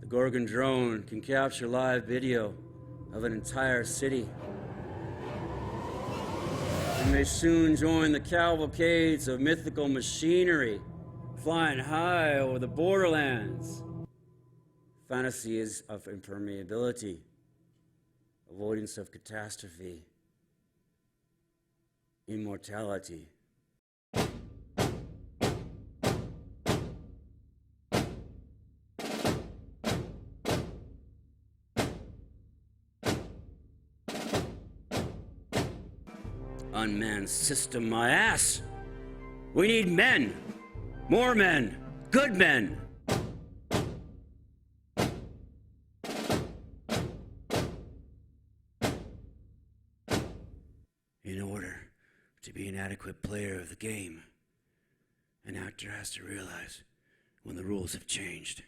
The Gorgon drone can capture live video of an entire city. We may soon join the cavalcades of mythical machinery flying high over the borderlands. Fantasies of impermeability, avoidance of catastrophe, immortality. Unmanned system, my ass! We need men! More men! Good men! In order to be an adequate player of the game, an actor has to realize when the rules have changed.